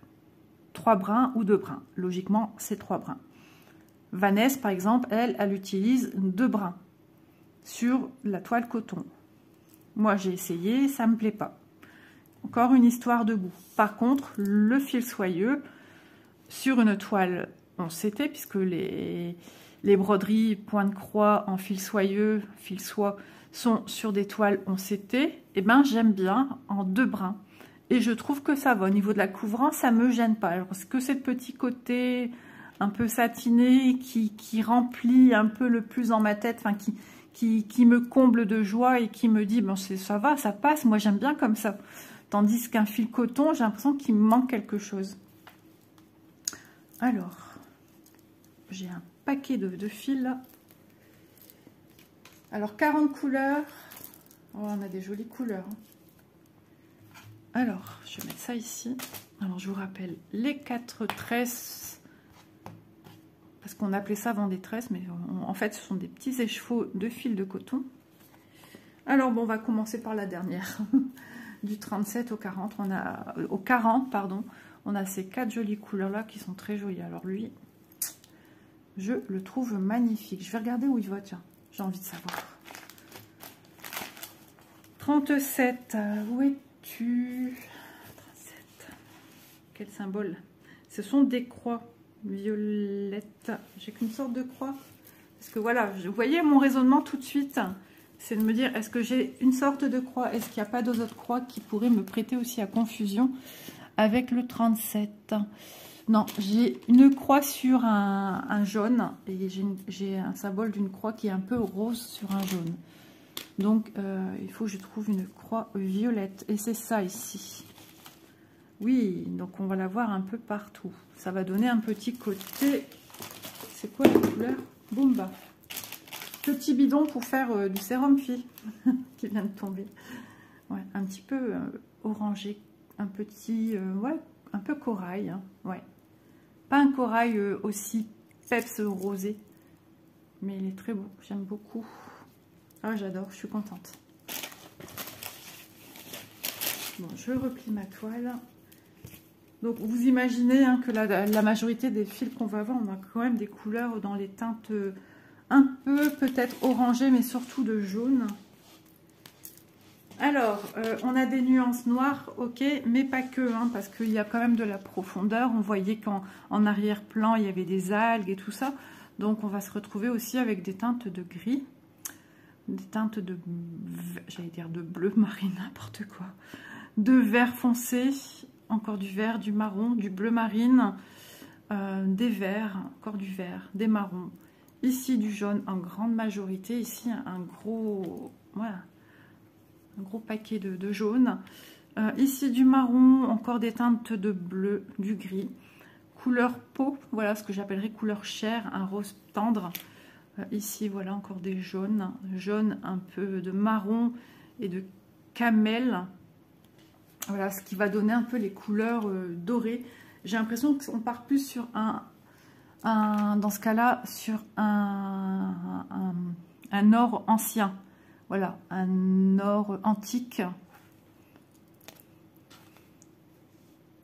3 brins ou 2 brins. Logiquement, c'est 3 brins. Vanessa, par exemple, elle utilise 2 brins sur la toile coton. Moi, j'ai essayé, ça ne me plaît pas. Encore une histoire de goût. Par contre, le fil soyeux, sur une toile 11CT, puisque les broderies point de croix en fil soyeux, fil soie, sont sur des toiles 11CT, et ben j'aime bien en 2 brins. Et je trouve que ça va. Au niveau de la couvrance, ça ne me gêne pas. Alors, est-ce que c'est le petit côté un peu satiné qui remplit un peu le plus dans ma tête, enfin qui me comble de joie et qui me dit bon, ça va, ça passe, moi j'aime bien comme ça. Tandis qu'un fil coton, j'ai l'impression qu'il me manque quelque chose. Alors, j'ai un paquet de fils là. Alors, 40 couleurs. Oh, on a des jolies couleurs. Alors, je vais mettre ça ici. Alors, je vous rappelle les 4 tresses. Parce qu'on appelait ça avant des tresses, mais en fait, ce sont des petits écheveaux de fil de coton. Alors, bon, on va commencer par la dernière. Du 37 au 40, au 40, pardon, on a ces 4 jolies couleurs-là qui sont très jolies. Alors, lui, je le trouve magnifique. Je vais regarder où il va, tiens. J'ai envie de savoir. 37, où es-tu? 37. Quel symbole? Ce sont des croix violettes. J'ai qu'une sorte de croix. Parce que voilà, vous voyez mon raisonnement tout de suite. C'est de me dire, est-ce que j'ai une sorte de croix? Est-ce qu'il n'y a pas d'autres croix qui pourraient me prêter aussi à confusion avec le 37? Non, j'ai une croix sur un jaune et j'ai un symbole d'une croix qui est un peu rose sur un jaune. Donc, il faut que je trouve une croix violette. Et c'est ça ici. Oui, donc on va la voir un peu partout. Ça va donner un petit côté... C'est quoi la couleur? Boomba. Petit bidon pour faire du sérum fille qui vient de tomber. Ouais, un petit peu orangé. Un petit... ouais, un peu corail. Hein, ouais. Pas un corail aussi peps rosé. Mais il est très beau. J'aime beaucoup. Ah, j'adore. Je suis contente. Bon, je replie ma toile. Donc, vous imaginez hein, que la majorité des fils qu'on va avoir, on a quand même des couleurs dans les teintes un peu peut-être orangées, mais surtout de jaune. Alors, on a des nuances noires, ok, mais pas que, hein, parce qu'il y a quand même de la profondeur. On voyait qu'en arrière-plan, il y avait des algues et tout ça. Donc, on va se retrouver aussi avec des teintes de gris, des teintes de, j'allais dire de bleu marine, n'importe quoi, de vert foncé, encore du vert, du marron, du bleu marine, des verts, encore du vert, des marrons. Ici, du jaune en grande majorité. Ici, un gros, voilà, un gros paquet de jaune. Ici, du marron, encore des teintes de bleu, du gris. Couleur peau, voilà ce que j'appellerais couleur chair, un rose tendre. Ici, voilà, encore des jaunes. Jaune, un peu de marron et de camel. Voilà, ce qui va donner un peu les couleurs dorées. J'ai l'impression qu'on part plus sur dans ce cas-là, sur un or ancien. Voilà, un or antique.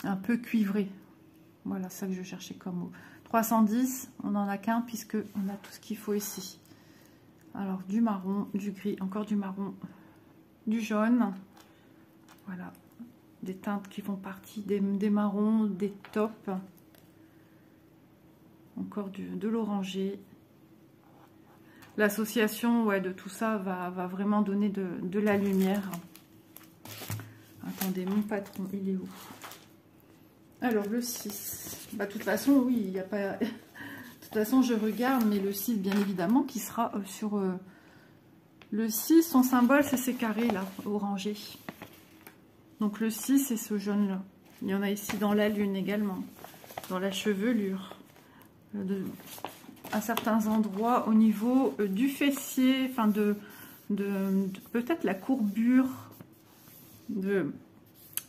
Un peu cuivré. Voilà, ça que je cherchais comme mot. 310, on n'en a qu'un puisque on a tout ce qu'il faut ici. Alors, du marron, du gris, encore du marron, du jaune. Voilà. Des teintes qui font partie des marrons, des taupes, encore de l'orangé. L'association ouais, de tout ça va vraiment donner de la lumière. Attendez, mon patron, il est où? Alors, le 6. Bah, de toute façon, oui, il n'y a pas... De toute façon, je regarde, mais le 6, bien évidemment, qui sera sur... Le 6, son symbole, c'est ces carrés, là, orangés. Donc le 6, c'est ce jaune-là. Il y en a ici dans la lune également, dans la chevelure, à certains endroits au niveau du fessier, enfin de peut-être la courbure,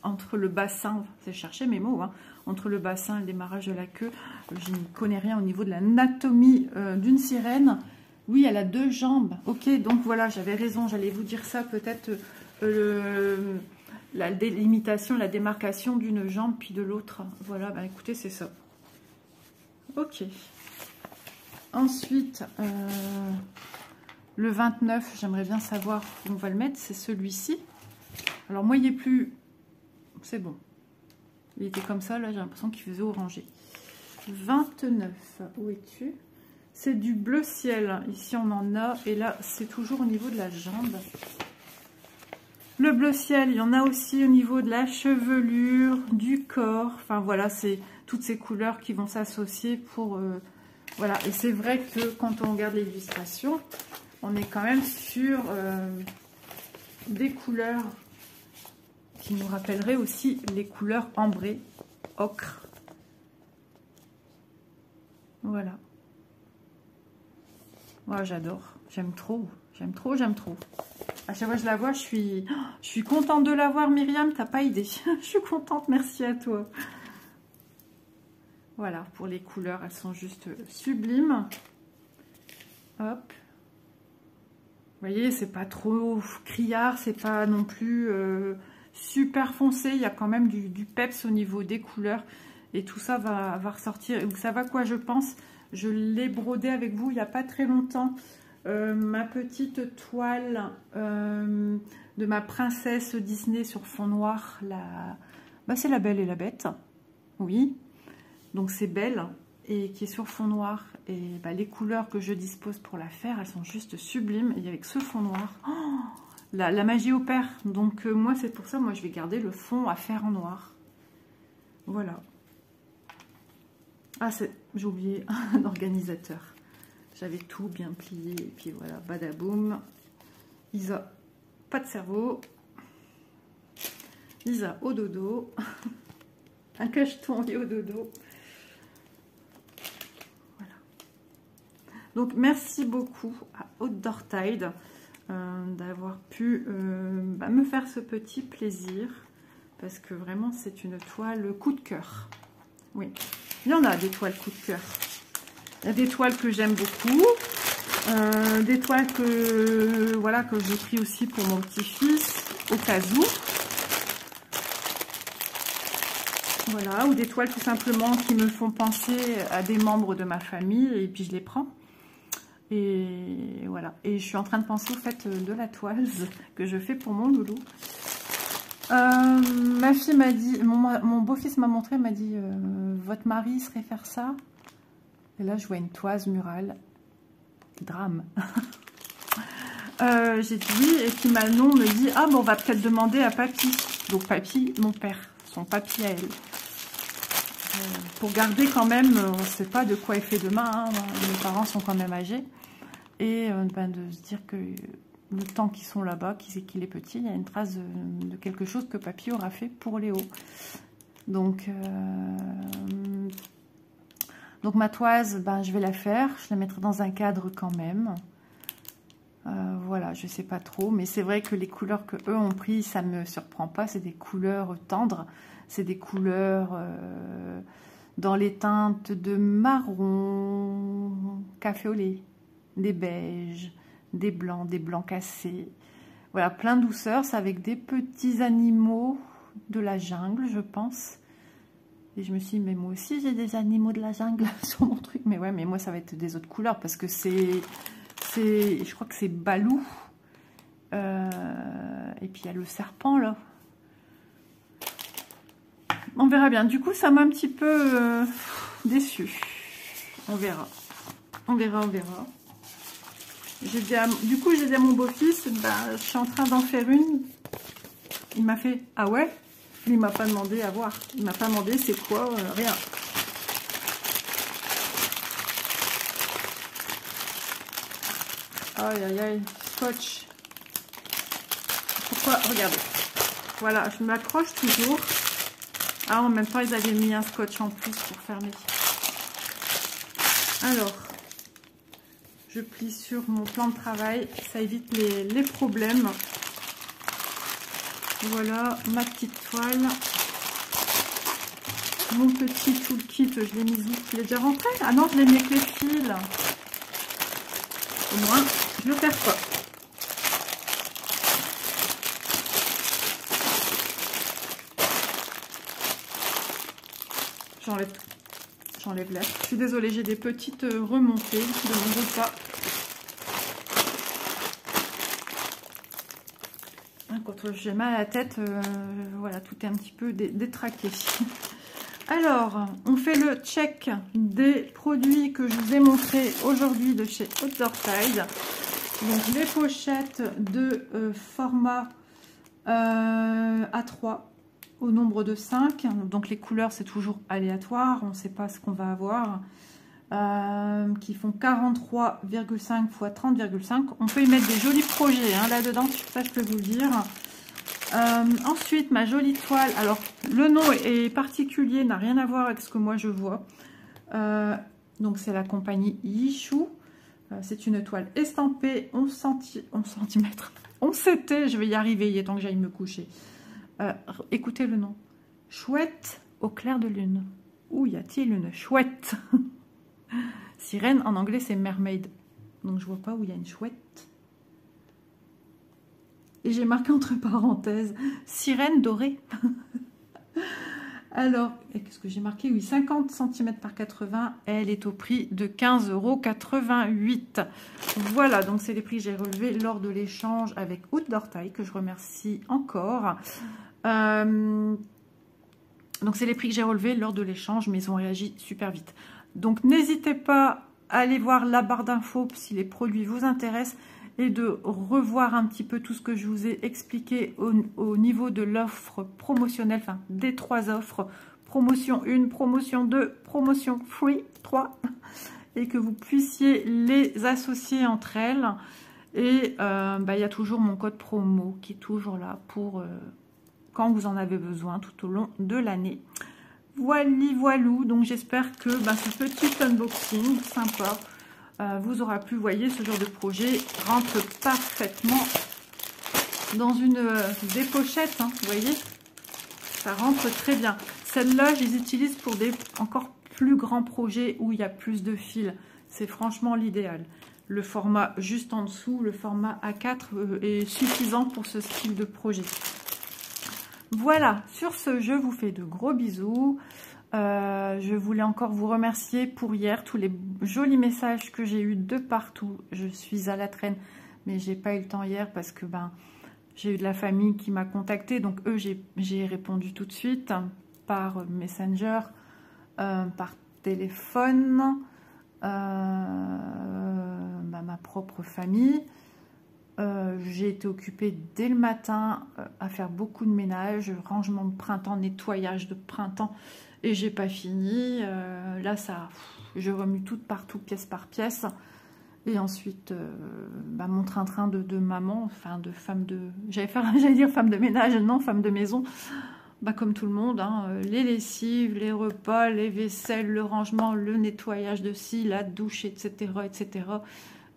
entre le bassin, c'est chercher mes mots, hein, entre le bassin et le démarrage de la queue. Je n'y connais rien au niveau de l'anatomie d'une sirène. Oui, elle a 2 jambes. Ok, donc voilà, j'avais raison, j'allais vous dire ça, peut-être la délimitation, la démarcation d'une jambe puis de l'autre. Voilà, bah écoutez, c'est ça. Ok. Ensuite, le 29, j'aimerais bien savoir où on va le mettre, c'est celui-ci. Alors moi, il n'est plus... C'est bon. Il était comme ça, là, j'ai l'impression qu'il faisait orangé. 29, où es-tu? C'est du bleu ciel. Ici, on en a. Et là, c'est toujours au niveau de la jambe. Le bleu ciel, il y en a aussi au niveau de la chevelure, du corps. Enfin, voilà, c'est toutes ces couleurs qui vont s'associer pour... voilà, et c'est vrai que quand on regarde l'illustration, on est quand même sur des couleurs qui nous rappelleraient aussi les couleurs ambrées, ocre. Voilà. Moi, j'adore. J'aime trop. J'aime trop, j'aime trop. À chaque fois que je la vois, je suis contente de la voir, Myriam. T'as pas idée. Je suis contente. Merci à toi. Voilà, pour les couleurs, elles sont juste sublimes. Hop. Vous voyez, c'est pas trop criard, c'est pas non plus super foncé. Il y a quand même du peps au niveau des couleurs. Et tout ça va ressortir. Et vous savez à quoi je pense? Je l'ai brodé avec vous il n'y a pas très longtemps. Ma petite toile de ma princesse Disney sur fond noir. Bah, c'est La Belle et la Bête. Oui. Donc c'est Belle et qui est sur fond noir. Et bah, les couleurs que je dispose pour la faire, elles sont juste sublimes. Et avec ce fond noir, oh, la magie opère. Donc moi c'est pour ça, moi je vais garder le fond à faire en noir. Voilà. Ah, j'ai oublié l'organisateur. J'avais tout bien plié. Et puis voilà, badaboum. Isa, pas de cerveau. Isa au dodo. Un cacheton et au dodo. Voilà. Donc, merci beaucoup à Outdoor Tide d'avoir pu me faire ce petit plaisir. Parce que vraiment, c'est une toile coup de cœur. Oui. Il y en a des toiles coup de cœur. Il y a des toiles que j'aime beaucoup. Des toiles que voilà que j'ai pris aussi pour mon petit-fils au cas où. Voilà, ou des toiles tout simplement qui me font penser à des membres de ma famille et puis je les prends. Et voilà. Et je suis en train de penser au fait de la toile que je fais pour mon loulou. Ma fille m'a dit, mon beau-fils m'a montré, m'a dit votre mari serait faire ça. Et là je vois une toise murale. Drame. J'ai dit oui, et puis Manon me dit ah bon on va peut-être demander à papy. Donc papy, mon père, son papy à elle. Pour garder quand même, on ne sait pas de quoi il fait demain, hein. Mes parents sont quand même âgés. Et de se dire que le temps qu'ils sont là-bas, qu'il est petit, il y a une trace de quelque chose que papy aura fait pour Léo. Donc ma toise, je vais la faire, je la mettrai dans un cadre quand même. Voilà, je sais pas trop, mais c'est vrai que les couleurs que eux ont pris, ça me surprend pas, c'est des couleurs tendres, c'est des couleurs dans les teintes de marron, café au lait, des beiges, des blancs cassés. Voilà, plein de douceur, c'est avec des petits animaux de la jungle, je pense. Et je me suis dit, mais moi aussi j'ai des animaux de la jungle sur mon truc. Mais ouais, mais moi ça va être des autres couleurs parce que je crois que c'est Balou. Et puis il y a le serpent là. On verra bien. Du coup, ça m'a un petit peu déçue. On verra. On verra, on verra. Du coup, j'ai dit à mon beau-fils, je suis en train d'en faire une. Il m'a fait, ah ouais? Il m'a pas demandé à voir. Il m'a pas demandé c'est quoi, rien. Aïe, aïe, aïe. Scotch. Pourquoi? Regardez. Voilà, je m'accroche toujours. Ah, en même temps, ils avaient mis un scotch en plus pour fermer. Alors, je plie sur mon plan de travail. Ça évite les problèmes. Voilà ma petite toile. Mon petit toolkit, je l'ai mis où? Il est déjà rentré? Ah non, je l'ai mis avec les fils. Au moins, je ne le perds pas. J'enlève tout. J'enlève l'air. Je suis désolée, j'ai des petites remontées de mon repas. Quand j'ai mal à la tête, voilà, tout est un petit peu détraqué. Alors, on fait le check des produits que je vous ai montrés aujourd'hui de chez Outdoorside. Donc, les pochettes de format A3 au nombre de 5. Donc, les couleurs, c'est toujours aléatoire. On ne sait pas ce qu'on va avoir. Qui font 43,5 x 30,5. On peut y mettre des jolis projets hein, là-dedans, ça je peux vous le dire. Ensuite, ma jolie toile. Alors, le nom est particulier, n'a rien à voir avec ce que moi je vois. Donc, c'est la compagnie Yishu. C'est une toile estampée 11 cm. 11 CT, je vais y arriver, il est temps que j'aille me coucher. Écoutez le nom. Chouette au clair de lune. Où y a-t-il une chouette? Sirène, en anglais, c'est mermaid. Donc, je vois pas où il y a une chouette. Et j'ai marqué entre parenthèses, sirène dorée. Alors, qu'est-ce que j'ai marqué? Oui, 50 cm par 80. Elle est au prix de 15,88 €. Voilà, donc c'est les prix que j'ai relevés lors de l'échange avec Outdoorside, que je remercie encore. Donc, c'est les prix que j'ai relevés lors de l'échange, mais ils ont réagi super vite. Donc, n'hésitez pas à aller voir la barre d'infos si les produits vous intéressent et de revoir un petit peu tout ce que je vous ai expliqué au niveau de l'offre promotionnelle, enfin des 3 offres, promotion 1, promotion 2, promotion free 3, et que vous puissiez les associer entre elles. Et il y a toujours mon code promo qui est toujours là pour quand vous en avez besoin tout au long de l'année. Voilou, donc j'espère que ce petit unboxing sympa vous aura plu. Vous voyez, ce genre de projet rentre parfaitement dans une des pochettes, hein, vous voyez, ça rentre très bien. Celles-là, je les utilise pour des encore plus grands projets où il y a plus de fils. C'est franchement l'idéal. Le format juste en dessous, le format A4 est suffisant pour ce style de projet. Voilà, sur ce, je vous fais de gros bisous. Je voulais encore vous remercier pour hier, tous les jolis messages que j'ai eu de partout. Je suis à la traîne, mais j'ai pas eu le temps hier parce que j'ai eu de la famille qui m'a contacté. Donc eux, j'ai répondu tout de suite par Messenger, par téléphone, ma propre famille. J'ai été occupée dès le matin à faire beaucoup de ménage, rangement de printemps, nettoyage de printemps, et j'ai pas fini. Là, je remue tout partout, pièce par pièce. Et ensuite, mon train-train de maman, enfin de femme de... J'allais dire femme de ménage, non, femme de maison. Comme tout le monde, hein, les lessives, les repas, les vaisselles, le rangement, le nettoyage de ci, la douche, etc., etc.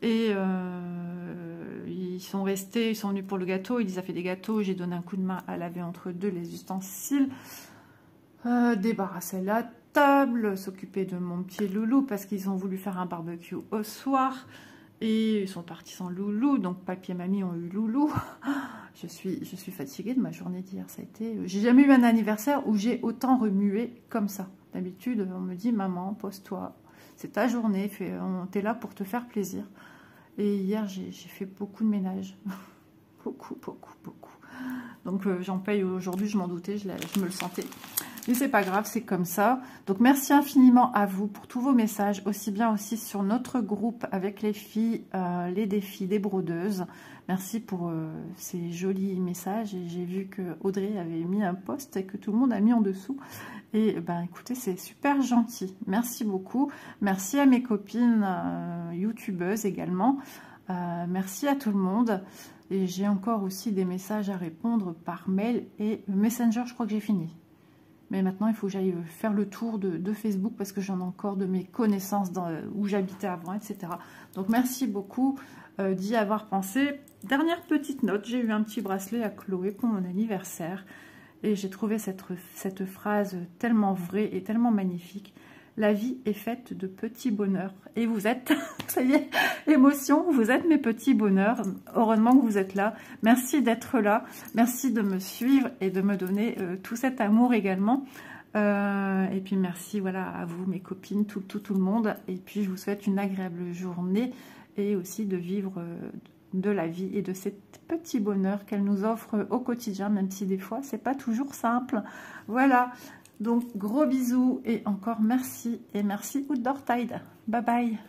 Et ils sont restés, ils sont venus pour le gâteau, il les a fait des gâteaux, j'ai donné un coup de main à laver entre deux les ustensiles, débarrasser la table, s'occuper de mon petit loulou parce qu'ils ont voulu faire un barbecue au soir et ils sont partis sans loulou, donc papy et mamie ont eu loulou. Je suis fatiguée de ma journée d'hier, ça a été... J'ai jamais eu un anniversaire où j'ai autant remué comme ça. D'habitude, on me dit, maman, pose-toi, c'est ta journée, t'es là pour te faire plaisir. Et hier, j'ai fait beaucoup de ménage. beaucoup. Donc, j'en paye aujourd'hui, je m'en doutais, je me le sentais. Mais c'est pas grave, c'est comme ça. Donc, merci infiniment à vous pour tous vos messages, aussi bien aussi sur notre groupe avec les filles, les défis des brodeuses. Merci pour ces jolis messages. Et j'ai vu que Audrey avait mis un post et que tout le monde a mis en dessous. Et écoutez, c'est super gentil. Merci beaucoup. Merci à mes copines youtubeuses également. Merci à tout le monde. Et j'ai encore aussi des messages à répondre par mail et Messenger, je crois que j'ai fini. Mais maintenant, il faut que j'aille faire le tour de Facebook parce que j'en ai encore de mes connaissances où j'habitais avant, etc. Donc, merci beaucoup. d'y avoir pensé. Dernière petite note, j'ai eu un petit bracelet à Chloé pour mon anniversaire et j'ai trouvé cette phrase tellement vraie et tellement magnifique. La vie est faite de petits bonheurs et vous êtes, ça y est, émotion, vous êtes mes petits bonheurs. Heureusement que vous êtes là. Merci d'être là, merci de me suivre et de me donner tout cet amour également. Et puis merci voilà, à vous, mes copines, tout le monde. Et puis je vous souhaite une agréable journée et aussi de vivre de la vie et de ces petits bonheurs qu'elle nous offre au quotidien, même si des fois c'est pas toujours simple. Voilà, donc gros bisous et encore merci, et merci Outdoor Tide. Bye bye.